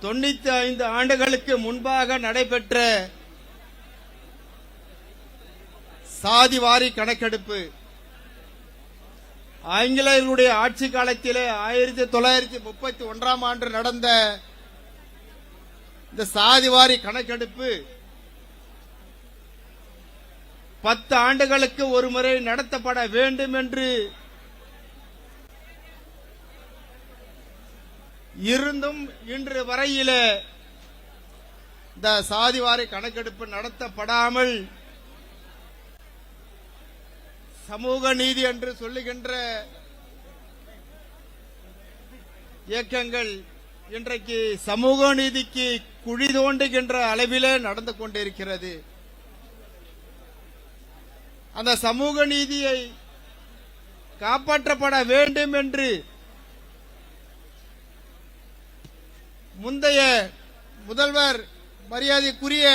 95 ஆண்டுகளுக்கு முன்பாக நடைபெற்ற சாதிவாரி கணக்கெடுப்பு ஆங்கிலேயர்களுடைய ஆட்சி காலத்திலே 1931ஆம் ஆண்டு நடந்த இந்த சாதிவாரி கணக்கெடுப்பு 10 ஆண்டுகளுக்கு ஒருமுறை நடத்தப்பட வேண்டும் என்று இருந்தும் இன்று வரையிலே இந்த சாதிவாரி கணக்கெடுப்பு நடத்தப்படாமல் சமூக நீதி என்று சொல்லுகின்ற இயக்கங்கள் இன்றைக்கு சமூக நீதிக்கு குழி தோண்டுகின்ற அளவிலே நடந்து கொண்டிருக்கிறது. அந்த சமூக நீதியை காப்பாற்றப்பட வேண்டும் என்று முந்தைய முதல்வர் மரியாதைக்குரிய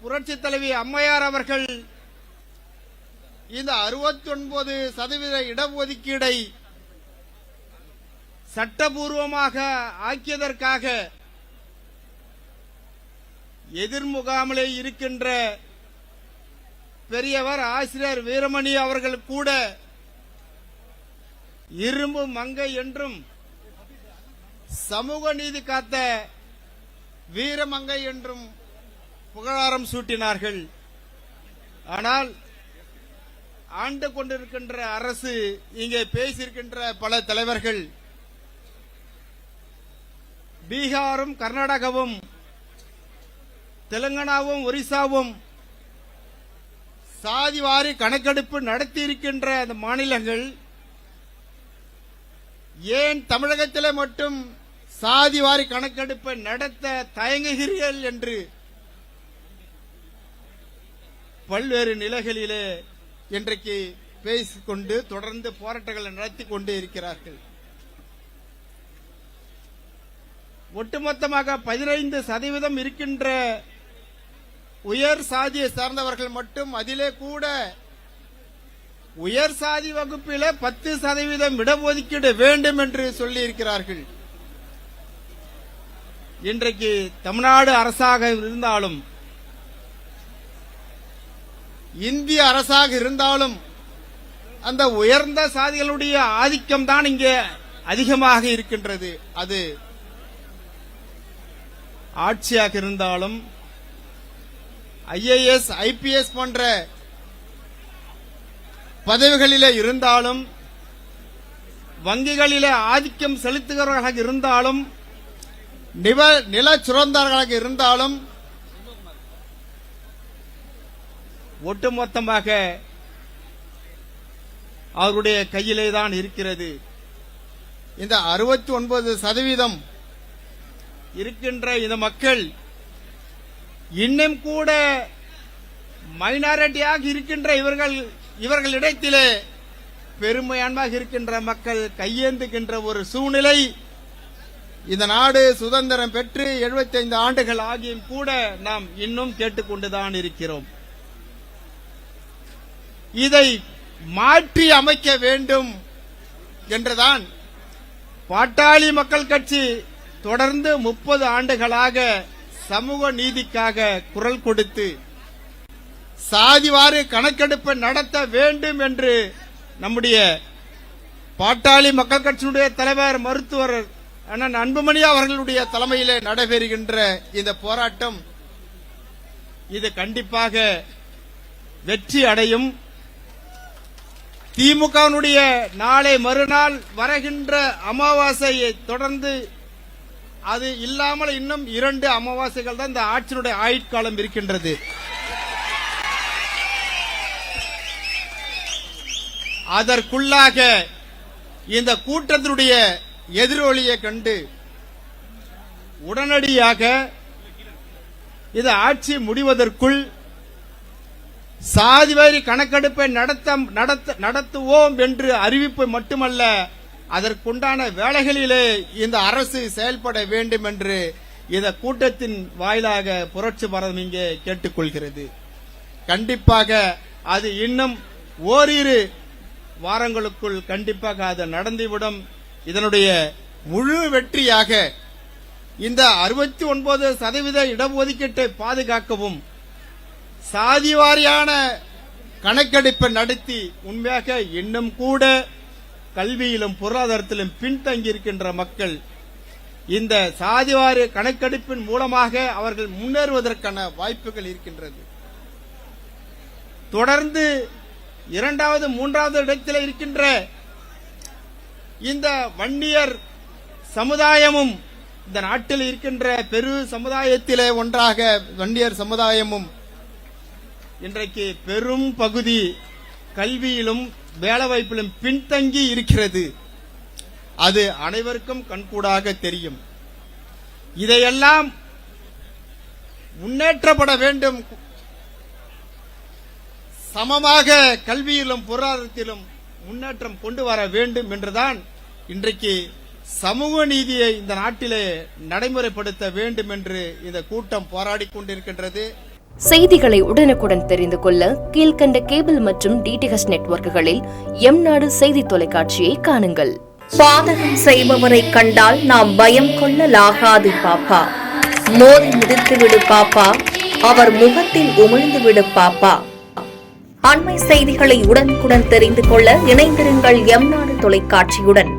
புரட்சித் தலைவி அம்மையார் அவர்கள் இந்த 69% இடஒதுக்கீடை சட்டபூர்வமாக ஆக்கியதற்காக எதிர்முகாமிலே இருக்கின்ற பெரியவர் ஆசிரியர் வீரமணி அவர்கள் கூட இரும்பு மங்கை என்றும் சமூக நீதி காத்த வீரமங்கை என்றும் புகழாரம் சூட்டினார்கள். ஆனால் ஆண்டு கொண்டிருக்கின்ற அரசு, இங்கே பேசியிருக்கின்ற பல தலைவர்கள் பீகாரும் கர்நாடகாவும் தெலுங்கானாவும் ஒரிசாவும் சாதிவாரி கணக்கெடுப்பு நடத்தியிருக்கின்ற அந்த மாநிலங்கள் ஏன் தமிழகத்திலே மட்டும் சாதிவாரி கணக்கெடுப்பை நடத்த தயங்குகிறீர்கள் என்று பல்வேறு நிலைகளிலே இன்றைக்கு பேசிக்கொண்டு தொடர்ந்து போராட்டங்களை நடத்தி கொண்டு இருக்கிறார்கள். ஒட்டுமொத்தமாக 15% இருக்கின்ற உயர் சாதியை சார்ந்தவர்கள் மட்டும் அதிலே கூட உயர் சாதி வகுப்பில 10% இடஒதுக்கீடு வேண்டும் என்று சொல்லி இருக்கிறார்கள். இன்றைக்கு தமிழ்நாடு அரசாக இருந்தாலும் இந்திய அரசாக இருந்தாலும் அந்த உயர்ந்த சாதிகளுடைய ஆதிக்கம் தான் இங்கே அதிகமாக இருக்கின்றது. அது ஆட்சியாக இருந்தாலும் IAS IPS போன்ற பதவிகளிலே இருந்தாலும் வங்கிகளிலே ஆதிக்கம் செலுத்துகிறவர்களாக இருந்தாலும் நில சுரந்தார்களாக இருந்தாலும் ஒட்டுமொத்தமாக அவருடைய கையிலே தான் இருக்கிறது. இந்த 69% இருக்கின்ற இந்த மக்கள் இன்னும் கூட மைனாரிட்டியாக இருக்கின்ற இவர்களிடத்திலே பெரும்பான்மையாக இருக்கின்ற மக்கள் கையேந்துகின்ற ஒரு சூழ்நிலை இந்த நாடு சுதந்திரம் பெற்று 75 ஆண்டுகள் ஆகியும் கூட நாம் இன்னும் கேட்டுக்கொண்டுதான் இருக்கிறோம். இதை மாற்றி அமைக்க வேண்டும் என்றுதான் பாட்டாளி மக்கள் கட்சி தொடர்ந்து 30 ஆண்டுகளாக சமூக நீதிக்காக குரல் கொடுத்து சாதிவாரி கணக்கெடுப்பை நடத்த வேண்டும் என்று நம்முடைய பாட்டாளி மக்கள் கட்சியினுடைய தலைவர் மருத்துவர் அண்ணன் அன்புமணி அவர்களுடைய தலைமையிலே நடைபெறுகின்ற இந்த போராட்டம் இது கண்டிப்பாக வெற்றி அடையும். திமுகவினுடைய நாளை மறுநாள் வருகின்ற அமாவாசையை தொடர்ந்து அது இல்லாமல் இன்னும் 2 அமாவாசைகள் தான் இந்த ஆட்சியினுடைய ஆயுட்காலம் இருக்கின்றது. அதற்குள்ளாக இந்த கூட்டத்தினுடைய எதிரொலியை கண்டு உடனடியாக இது ஆட்சி முடிவதற்குள் சாதிவாரி கணக்கெடுப்பை நடத்துவோம் என்று அறிவிப்பு மட்டுமல்ல, அதற்குண்டான வேலைகளிலே இந்த அரசு செயல்பட வேண்டும் என்று இந்த கூட்டத்தின் வாயிலாக புரட்சி பாரதம் இங்கே கேட்டுக்கொள்கிறது. கண்டிப்பாக அது இன்னும் ஓரிரு வாரங்களுக்குள் கண்டிப்பாக அது நடந்துவிடும். இதனுடைய முழு வெற்றியாக இந்த 69% இடஒதுக்கீட்டை பாதுகாக்கவும் சாதி வாரியான கணக்கெடுப்பை நடத்தி உண்மையாக இன்னும் கூட கல்வியிலும் பொருளாதாரத்திலும் பின்தங்கி இருக்கின்ற மக்கள் இந்த சாதிவாரி கணக்கெடுப்பின் மூலமாக அவர்கள் முன்னேறுவதற்கான வாய்ப்புகள் இருக்கின்றது. தொடர்ந்து 2வது 3வது இடத்தில் இருக்கின்ற இந்த வன்னியர் சமுதாயமும் இந்த நாட்டில் இருக்கின்ற பெரு சமுதாயத்திலே ஒன்றாக வன்னியர் சமுதாயமும் இன்றைக்கு பெரும் பகுதி கல்வியிலும் வேலைவாய்ப்பிலும் பின்தங்கி இருக்கிறது. அது அனைவருக்கும் கண்கூடாக தெரியும். இதையெல்லாம் முன்னேற்றப்பட வேண்டும். சமமாக கல்வியிலும் பொருளாதாரத்திலும் முன்னேற்றம் கொண்டு வர வேண்டும் என்றுதான் இன்றைக்கு சமூக நீதியை இந்த நாட்டிலே நடைமுறைப்படுத்த வேண்டும் என்று இந்த கூட்டம் போராடிக் கொண்டிருக்கின்றது. செய்திகளை உடனுக்குடன் தெரிந்து கொள்ள கீழ்கண்ட கேபிள் மற்றும் டிடிஎச் நெட்வொர்க்குகளில் எம்நாடு செய்தி தொலைக்காட்சியை காணுங்கள். பாதகம் செய்பவரை கண்டால் நாம் பயம் கொள்ளலாகாது பாப்பா. மோதி மிதித்து விடு பாப்பா, அவர் முகத்தில் உமிழ்ந்து விடு பாப்பா. அண்மை செய்திகளை உடனுக்குடன் தெரிந்து கொள்ள இணைந்திருங்கள் எம்நாடு தொலைக்காட்சியுடன்.